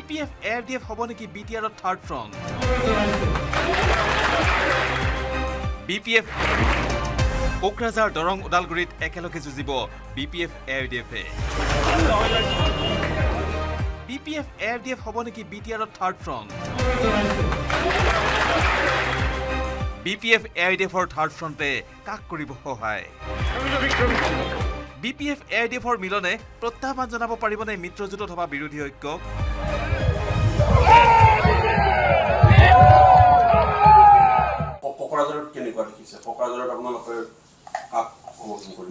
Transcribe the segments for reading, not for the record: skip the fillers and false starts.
BPF AIUDF হব নেকি BTR third front BPF Kokrajhar Darrang ওদালগুৰিত একেলগে যুঁজিব BPF AIUDF BPF AIUDF হব নেকি BTR third front BPF AIUDF third ফ্ৰণ্টে কাক কৰিব সহায় BPF AIUDF মিলনে প্ৰত্যাহ্বান জনাব পাৰিবনে মিত্ৰজোঁটত থকা বিৰোধী ঐক্যক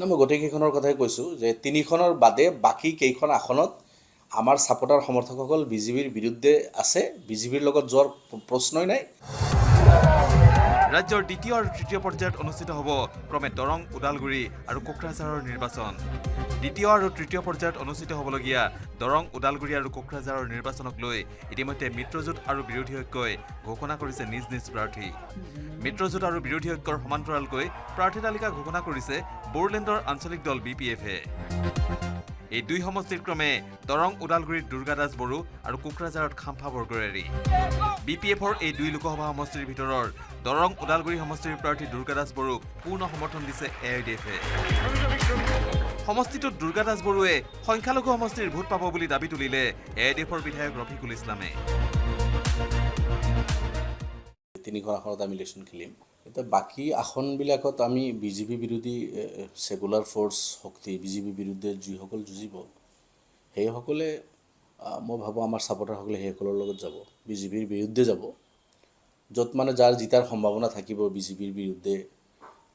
মই গোটেইকেইখনৰ কথাই কৈছোঁ যে তিনিখনৰ বাদে বাকী কেইখন আসনত আমাৰ ছাপোৰ্টাৰ সমৰ্থকসকল বিজেপিৰ বিৰুদ্ধে আছে বিজেপিৰ লগত যোৱাৰ প্ৰশ্নই নাই ৰাজ্যৰ দ্বিতীয় আৰু তৃতীয় পৰ্যায়ত অনুষ্ঠিত হ'ব ক্ৰমে দৰং ওদালগুৰি আৰু কোকৰাঝাৰৰ নিৰ্বাচন দ্বিতীয় আৰু তৃতীয় পৰ্যায়ত অনুষ্ঠিত হ'বলগীয়া দৰং ওদালগুৰি আৰু কোকৰাঝাৰৰ নিৰ্বাচনক লৈ ইতিমধ্যে মিত্ৰজোঁট আৰু বিৰোধী ঐক্যই ঘোষণা কৰিছে নিজ নিজ প্ৰাৰ্থী মিত্ৰজোঁট আৰু বিৰোধী ঐক্যৰ সমান্তৰালকৈ প্ৰাৰ্থী তালিকা ঘোষণা কৰিছে বড়োলেণ্ডৰ আঞ্চলিক দল BPF-এ এই দুই সমষ্টিৰ ক্ৰমে দৰং ওদালগুৰিত দুৰ্গা দাস বড়ো আৰু কোকৰাঝাৰত খাম্ফা বৰগোহাঞি BPF-ৰ এই দুই লোকসভা সমষ্টিৰ ভিতৰৰ দৰং ওদালগুৰি সমষ্টিৰ প্ৰাৰ্থী দুৰ্গা দাস বড়োক পূৰ্ণ সমৰ্থন দিছে AIUDF-এ সমষ্টিটোত দুৰ্গা দাস বড়োৱে সংখ্যালঘু সমষ্টিৰ ভোট পাব বুলি দাবী তুলিলে AIUDF-ৰ বিধায়ক ৰফিকুল ইছলামে তিনিখন আসনত আমি ইলেকশ্যন খেলিম এতিয়া বাকী আসনবিলাকত আমি বিজেপি বিৰোধী সেকুলাৰ ফ'ৰ্চ শক্তি বিজেপি বিৰুদ্ধে যিসকল যুঁজিব সেইসকলে মই ভাবোঁ আমাৰ ছাপোৰ্টাৰসকলে সেইসকলৰ লগত যাব বিজেপিৰ বিৰুদ্ধে যাব য'ত মানে যাৰ জিতাৰ সম্ভাৱনা থাকিব বিজেপিৰ বিৰুদ্ধে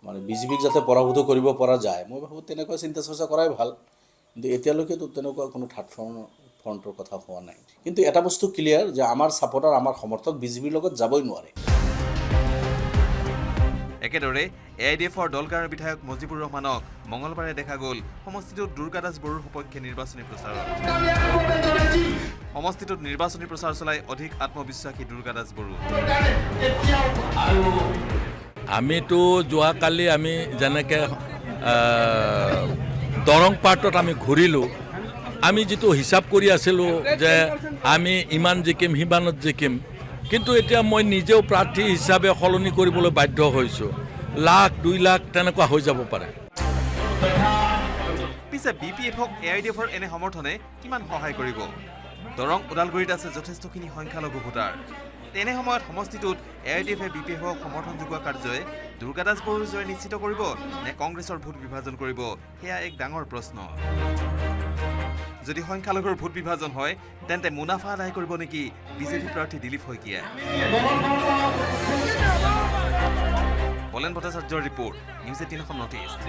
মানে বিজেপিক যাতে পৰাভূত কৰিব পৰা যায় মই ভাবোঁ তেনেকুৱা চিন্তা চৰ্চা কৰাই ভাল কিন্তু এতিয়ালৈকেতো তেনেকুৱা কোনো থাৰ্ড ফ্ৰণ্টৰ কথা হোৱা নাই কিন্তু এটা বস্তু ক্লিয়াৰ যে আমাৰ ছাপোৰ্টাৰ আমাৰ সমৰ্থক বিজেপিৰ লগত যাবই নোৱাৰে একেদৰে AIUDF-ৰ দলগাঁৱৰ বিধায়ক মজিবুৰ ৰহমানক মঙলবাৰে দেখা গ'ল সমষ্টিটোত দুৰ্গা দাস বড়োৰ সপক্ষে নিৰ্বাচনী প্ৰচাৰত সমষ্টিটোত নিৰ্বাচনী প্ৰচাৰ চলাই অধিক আত্মবিশ্বাসী দুৰ্গা দাস বড়ো আমিতো যোৱাকালি আমি যেনেকৈ দৰং পাৰ্টত আমি ঘূৰিলোঁ আমি যিটো হিচাপ কৰি আছিলোঁ যে আমি ইমান জিকিম সিমানত জিকিম কিন্তু এতিয়া মই নিজেও প্ৰাৰ্থী হিচাপে সলনি কৰিবলৈ বাধ্য হৈছোঁ লাখ 2 লাখ তেনেকুৱা হৈ যাব পাৰে পিছে BPF-ক AIUDF-ৰ এনে সমৰ্থনে কিমান সহায় কৰিব দৰং ওদালগুৰিত আছে যথেষ্টখিনি সংখ্যালঘু ভোটাৰ তেনে সময়ত সমষ্টিটোত AIUDF-এ BPF-ক সমৰ্থন যোগোৱা কাৰ্যই দুৰ্গা দাস বড়োৰ জয় নিশ্চিত কৰিব নে কংগ্ৰেছৰ ভোট বিভাজন কৰিব সেয়া এক ডাঙৰ প্ৰশ্ন যদি সংখ্যালঘুৰ ভোট বিভাজন হয় তেন্তে মুনাফা আদায় কৰিব নেকি বিজেপি প্ৰাৰ্থী দিলীপ শইকীয়া বলেন ভট্টাচাৰ্যৰ ৰিপৰ্ট নিউজ 18 নৰ্থ ইষ্ট